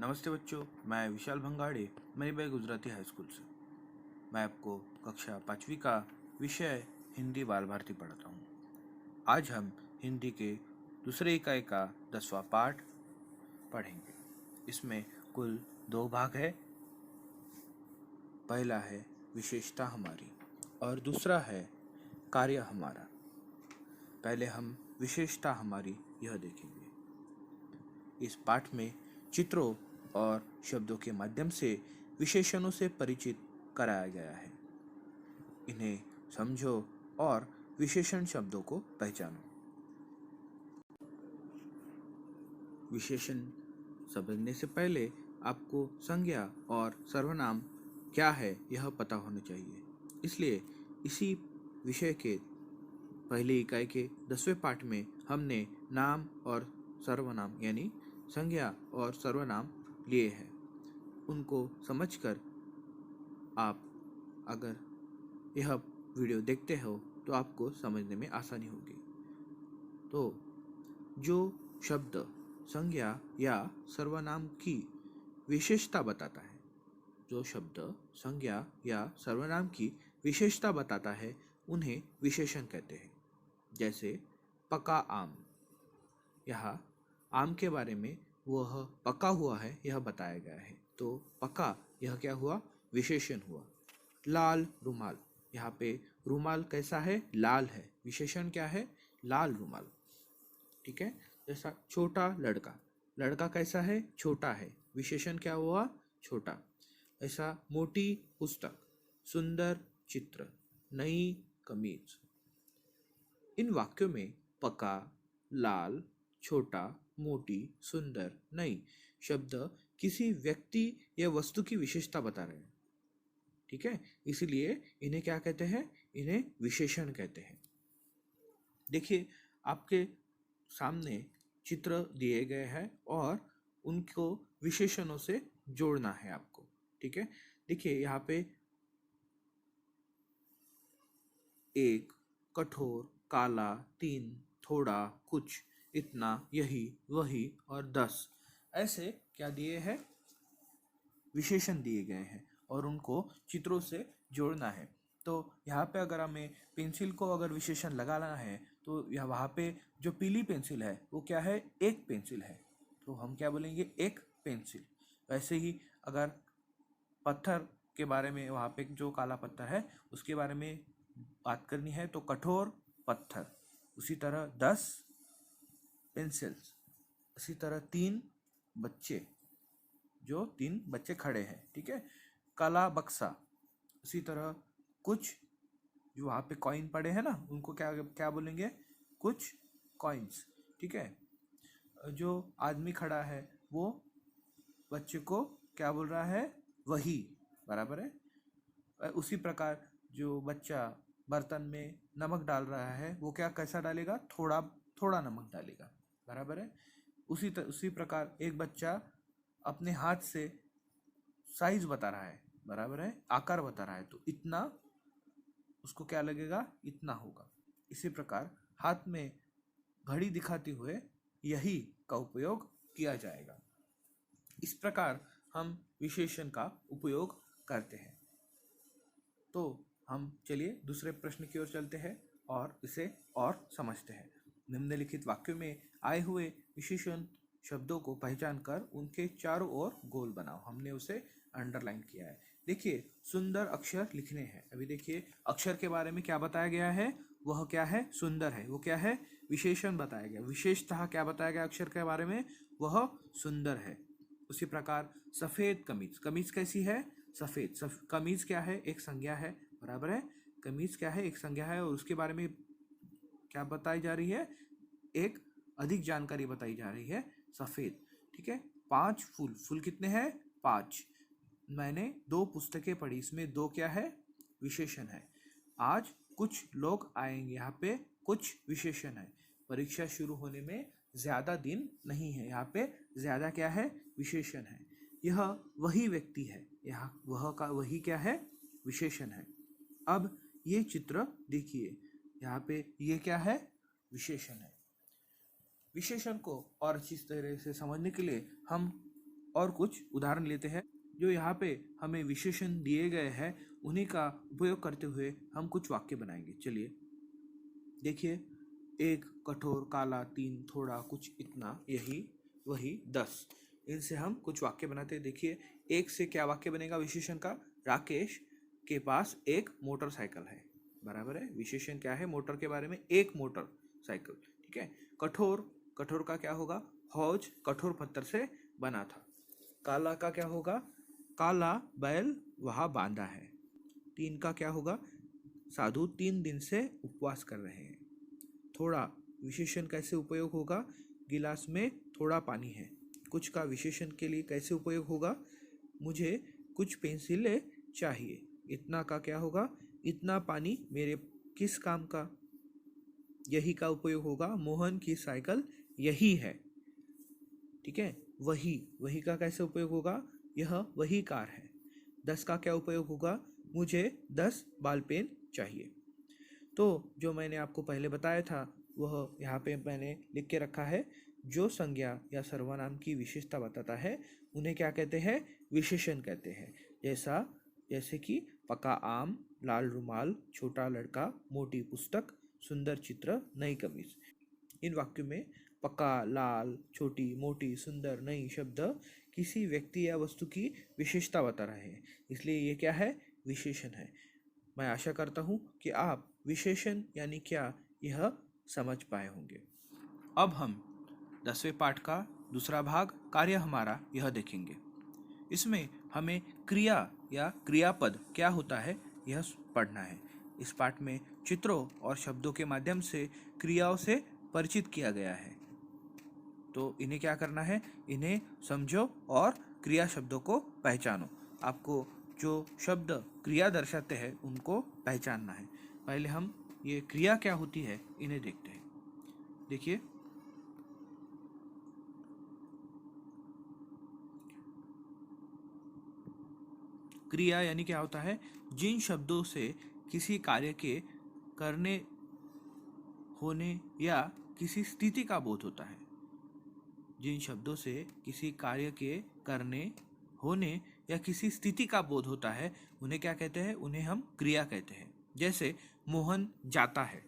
नमस्ते बच्चों, मैं विशाल भंगाड़े मणिबाई गुजराती हाई स्कूल से। मैं आपको कक्षा 5वीं का विषय हिंदी बाल भारती पढ़ाता हूँ। आज हम हिंदी के दूसरे इकाई का 10वां पाठ पढ़ेंगे। इसमें कुल 2 भाग है। पहला है विशेषता हमारी और दूसरा है कार्य हमारा। पहले हम विशेषता हमारी यह देखेंगे। इस पाठ में चित्रों और शब्दों के माध्यम से विशेषणों से परिचित कराया गया है। इन्हें समझो और विशेषण शब्दों को पहचानो। विशेषण समझने से पहले आपको संज्ञा और सर्वनाम क्या है यह पता होना चाहिए। इसलिए इसी विषय के पहली इकाई के 10वें पाठ में हमने नाम और सर्वनाम यानी संज्ञा और सर्वनाम लिए हैं। उनको समझकर आप अगर यह वीडियो देखते हो तो आपको समझने में आसानी होगी। तो जो शब्द संज्ञा या सर्वनाम की विशेषता बताता है, जो शब्द संज्ञा या सर्वनाम की विशेषता बताता है, उन्हें विशेषण कहते हैं। जैसे पका आम, यहाँ आम के बारे में वह पका हुआ है यह बताया गया है, तो पका यह क्या हुआ, विशेषण हुआ। लाल रुमाल, यहाँ पे रुमाल कैसा है, लाल है, विशेषण क्या है, लाल रुमाल। ठीक है। जैसा छोटा लड़का, लड़का कैसा है, छोटा है, विशेषण क्या हुआ, छोटा। ऐसा मोटी पुस्तक, सुंदर चित्र, नई कमीज। इन वाक्यों में पका, लाल, छोटा, मोटी, सुंदर, नई शब्द किसी व्यक्ति या वस्तु की विशेषता बता रहे हैं। ठीक है, इसीलिए इन्हें क्या कहते हैं, इन्हें विशेषण कहते हैं। देखिए, आपके सामने चित्र दिए गए हैं और उनको विशेषणों से जोड़ना है आपको। ठीक है, देखिए यहाँ पे एक, कठोर, काला, 3, थोड़ा, कुछ, इतना, यही, वही और 10 ऐसे क्या दिए हैं, विशेषण दिए गए हैं और उनको चित्रों से जोड़ना है। तो यहाँ पे अगर हमें पेंसिल को अगर विशेषण लगाना है तो यह वहाँ पे जो पीली पेंसिल है वो क्या है, एक पेंसिल है, तो हम क्या बोलेंगे, एक पेंसिल। वैसे ही अगर पत्थर के बारे में, वहाँ पे जो काला पत्थर है उसके बारे में बात करनी है तो कठोर पत्थर। उसी तरह 10 पेंसिल्स, उसी तरह 3 बच्चे, जो 3 बच्चे खड़े हैं। ठीक है, काला बक्सा। उसी तरह कुछ जो वहाँ पे कॉइन पड़े हैं ना, उनको क्या क्या बोलेंगे, कुछ कॉइन्स। ठीक है, जो आदमी खड़ा है वो बच्चे को क्या बोल रहा है, वही, बराबर है। उसी प्रकार जो बच्चा बर्तन में नमक डाल रहा है वो क्या कैसा डालेगा, थोड़ा थोड़ा नमक डालेगा, बराबर है। उसी प्रकार एक बच्चा अपने हाथ से साइज बता रहा है, बराबर है, आकार बता रहा है, तो इतना उसको क्या लगेगा, इतना होगा। इसी प्रकार हाथ में घड़ी दिखाते हुए यही का उपयोग किया जाएगा। इस प्रकार हम विशेषण का उपयोग करते हैं। तो हम चलिए दूसरे प्रश्न की ओर चलते हैं और इसे और समझते हैं। निम्नलिखित वाक्यों में आए हुए विशेषण शब्दों को पहचान कर उनके चारों ओर गोल बनाओ। हमने उसे अंडरलाइन किया है। देखिए, सुंदर अक्षर लिखने हैं। अभी देखिए, अक्षर के बारे में क्या बताया गया है, वह क्या है, सुंदर है। वो क्या है, विशेषण बताया गया। विशेषतः क्या बताया गया अक्षर के बारे में, वह सुंदर है। उसी प्रकार सफेद कमीज, कमीज कैसी है, सफेद। कमीज क्या है, एक संज्ञा है, बराबर है। कमीज क्या है, एक संज्ञा है और उसके बारे में क्या बताई जा रही है, एक अधिक जानकारी बताई जा रही है, सफेद। ठीक है, 5 फूल, फूल कितने हैं, 5। मैंने 2 पुस्तकें पढ़ी, इसमें 2 क्या है, विशेषण है। आज कुछ लोग आएंगे, यहाँ पे कुछ विशेषण है। परीक्षा शुरू होने में ज्यादा दिन नहीं है, यहाँ पे ज्यादा क्या है, विशेषण है। यह वही व्यक्ति है, यहाँ वह का वही क्या है, विशेषण है। अब ये चित्र देखिए, यहाँ पे ये क्या है, विशेषण है। विशेषण को और अच्छी तरह से समझने के लिए हम और कुछ उदाहरण लेते हैं जो यहाँ पे हमें विशेषण दिए गए हैं, उन्हीं का उपयोग करते हुए हम कुछ वाक्य बनाएंगे। चलिए देखिए, एक, कठोर, काला, तीन, थोड़ा, कुछ, इतना, यही, वही, 10। इनसे हम कुछ वाक्य बनाते हैं। देखिए, एक से क्या वाक्य बनेगा विशेषण का? राकेश के पास एक मोटरसाइकिल है। बराबर है, विशेषण क्या है मोटर के बारे में? एक मोटरसाइकिल। ठीक है। कठोर, कठोर का क्या होगा? हौज कठोर पत्थर से बना था। काला का क्या होगा? काला बैल वहां बांधा है। तीन का क्या होगा? साधु 3 दिन से उपवास कर रहे हैं। थोड़ा विशेषण कैसे उपयोग होगा? गिलास में थोड़ा पानी है। कुछ का विशेषण के लिए कैसे उपयोग होगा? मुझे कुछ पेंसिलें चाहिए। इतना का क्या होगा? इतना पानी मेरे किस काम का? यही का उपयोग होगा, मोहन की साइकिल यही है। ठीक है। वही, वही का कैसे उपयोग होगा? यह वही कार है। 10 का क्या उपयोग होगा? मुझे 10 बाल पेन चाहिए। तो जो मैंने आपको पहले बताया था वह यहाँ पे मैंने लिख के रखा है। जो संज्ञा या सर्वनाम की विशेषता बताता है उन्हें क्या कहते हैं? विशेषण कहते हैं। जैसे कि पका आम, लाल रुमाल, छोटा लड़का, मोटी पुस्तक, सुंदर चित्र, नई कमीज। इन वाक्यों में पका, लाल, छोटी, मोटी, सुंदर, नई शब्द किसी व्यक्ति या वस्तु की विशेषता बता रहे हैं, इसलिए ये क्या है? विशेषण है। मैं आशा करता हूँ कि आप विशेषण यानी क्या यह समझ पाए होंगे। अब हम 10वें पाठ का दूसरा भाग कार्य हमारा यह देखेंगे। इसमें हमें क्रिया या क्रियापद क्या होता है यह पढ़ना है। इस पाठ में चित्रों और शब्दों के माध्यम से क्रियाओं से परिचित किया गया है। तो इन्हें क्या करना है? इन्हें समझो और क्रिया शब्दों को पहचानो। आपको जो शब्द क्रिया दर्शाते हैं उनको पहचानना है। पहले हम ये क्रिया क्या होती है इन्हें देखते हैं। देखिए, क्रिया यानी क्या होता है? जिन शब्दों से किसी कार्य के करने, होने या किसी स्थिति का बोध होता है। जिन शब्दों से किसी कार्य के करने, होने या किसी स्थिति का बोध होता है उन्हें क्या कहते हैं? उन्हें हम क्रिया कहते हैं। जैसे मोहन जाता है,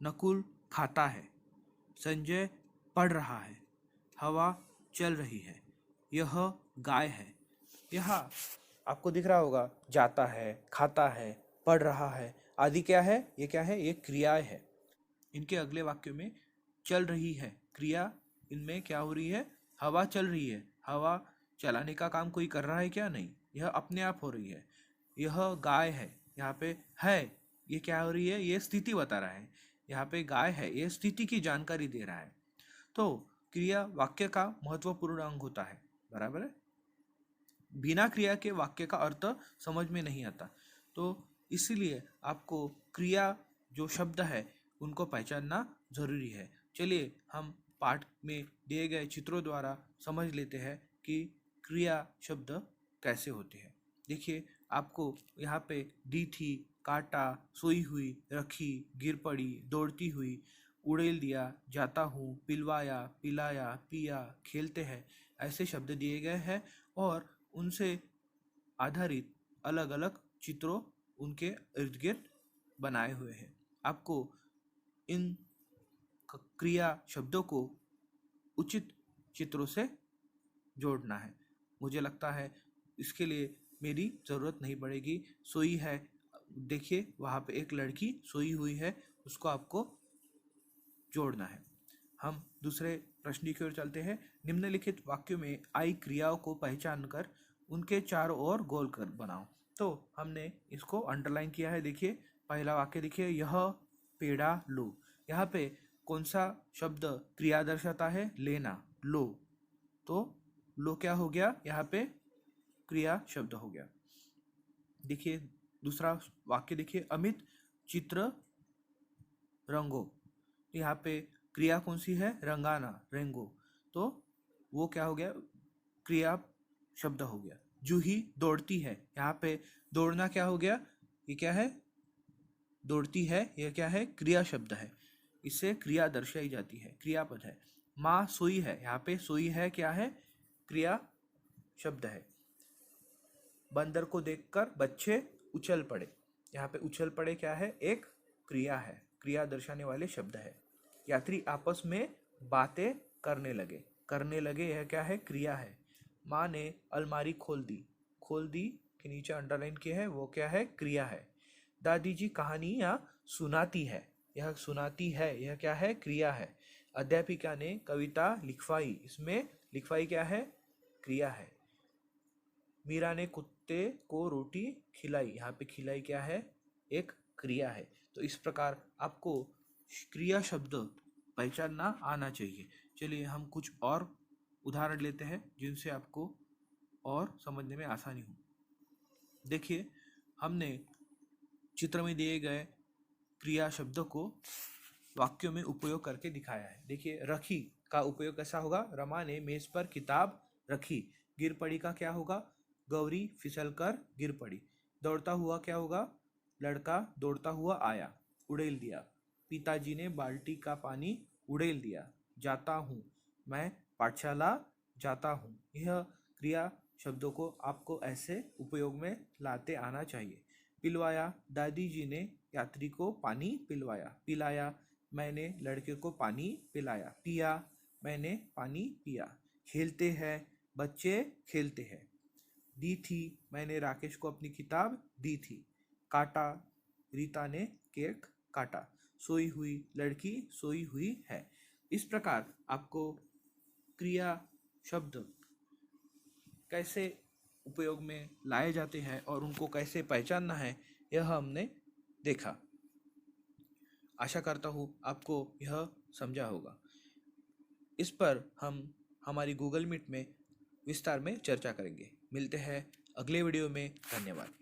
नकुल खाता है, संजय पढ़ रहा है, हवा चल रही है, यह गाय है। यह आपको दिख रहा होगा, जाता है, खाता है, पढ़ रहा है आदि क्या है? ये क्या है? ये क्रियाएं है। इनके अगले वाक्य में चल रही है, क्रिया इनमें क्या हो रही है? हवा चल रही है। हवा चलाने का काम कोई कर रहा है क्या? नहीं, यह अपने आप हो रही है। यह गाय है, यहाँ पे है, ये क्या हो रही है? ये स्थिति बता रहा है। यहाँ पे गाय है, ये स्थिति की जानकारी दे रहा है। तो क्रिया वाक्य का महत्वपूर्ण अंग होता है। बराबर है। बिना क्रिया के वाक्य का अर्थ समझ में नहीं आता। तो इसीलिए आपको क्रिया जो शब्द है उनको पहचानना जरूरी है। चलिए हम पाठ में दिए गए चित्रों द्वारा समझ लेते हैं कि क्रिया शब्द कैसे होते हैं। देखिए, आपको यहाँ पे दी थी, काटा, सोई हुई, रखी, गिर पड़ी, दौड़ती हुई, उड़ेल दिया, जाता हूँ, पिलवाया, पिलाया, पिया, खेलते हैं, ऐसे शब्द दिए गए हैं और उनसे आधारित अलग अलग चित्रों उनके इर्द गिर्द बनाए हुए हैं। आपको इन क्रिया शब्दों को उचित चित्रों से जोड़ना है। मुझे लगता है इसके लिए मेरी ज़रूरत नहीं पड़ेगी। सोई है, देखिए वहाँ पे एक लड़की सोई हुई है, उसको आपको जोड़ना है। हम दूसरे प्रश्न की ओर चलते हैं। निम्नलिखित वाक्यों में आई क्रियाओं को पहचान कर उनके चारों ओर गोल कर बनाओ। तो हमने इसको अंडरलाइन किया है। देखिए, पहला वाक्य देखिए, यह पेड़ा लो। यहाँ पे कौन सा शब्द क्रिया दर्शाता है? लेना, लो। तो लो क्या हो गया? यहाँ पे क्रिया शब्द हो गया। देखिए दूसरा वाक्य देखिए, अमित चित्र रंगो। यहाँ पे क्रिया कौन सी है? रंगाना, रेंगो। तो वो क्या हो गया? क्रिया शब्द हो गया। जूही दौड़ती है, यहाँ पे दौड़ना क्या हो गया? ये क्या है? दौड़ती है, ये क्या है? क्रिया शब्द है। इससे क्रिया दर्शाई जाती है, क्रियापद है। माँ सोई है, यहाँ पे सोई है क्या है? क्रिया शब्द है। बंदर को देखकर बच्चे उछल पड़े। यहाँ पे उछल पड़े क्या है? एक क्रिया है, क्रिया दर्शाने वाले शब्द है। यात्री आपस में बातें करने लगे। करने लगे यह क्या है? क्रिया है। माँ ने अलमारी खोल दी। खोल दी के नीचे अंडरलाइन किया है, वो क्या है? क्रिया है। दादी जी कहानियाँ सुनाती है। यह सुनाती है, यह क्या है? क्रिया है। अध्यापिका ने कविता लिखवाई। इसमें लिखवाई क्या है? क्रिया है। मीरा ने कुत्ते को रोटी खिलाई। यहाँ पे खिलाई क्या है? एक क्रिया है। तो इस प्रकार आपको क्रिया शब्द पहचानना आना चाहिए। चलिए हम कुछ और उदाहरण लेते हैं जिनसे आपको और समझने में आसानी हो। देखिए, हमने चित्र में दिए गए क्रिया शब्दों को वाक्यों में उपयोग करके दिखाया है। देखिए, रखी का उपयोग कैसा होगा? रमा ने मेज पर किताब रखी। गिर पड़ी का क्या होगा? गौरी फिसलकर गिर पड़ी। दौड़ता हुआ क्या होगा? लड़का दौड़ता हुआ आया। उड़ेल दिया। पिताजी ने बाल्टी का पानी उड़ेल दिया। जाता हूँ, मैं पाठशाला जाता हूँ। यह क्रिया शब्दों को आपको ऐसे उपयोग में लाते आना चाहिए। पिलवाया, दादी जी ने यात्री को पानी पिलवाया। पिलाया, मैंने लड़के को पानी पिलाया। पिया, मैंने पानी पिया। खेलते हैं, बच्चे खेलते हैं। दी थी, मैंने राकेश को अपनी किताब दी थी। काटा, रीता ने केक काटा। सोई हुई, लड़की सोई हुई है। इस प्रकार आपको क्रिया शब्द कैसे उपयोग में लाए जाते हैं और उनको कैसे पहचानना है, यह हमने देखा। आशा करता हूँ आपको यह समझा होगा। इस पर हम हमारी गूगल मीट में विस्तार में चर्चा करेंगे। मिलते हैं अगले वीडियो में। धन्यवाद।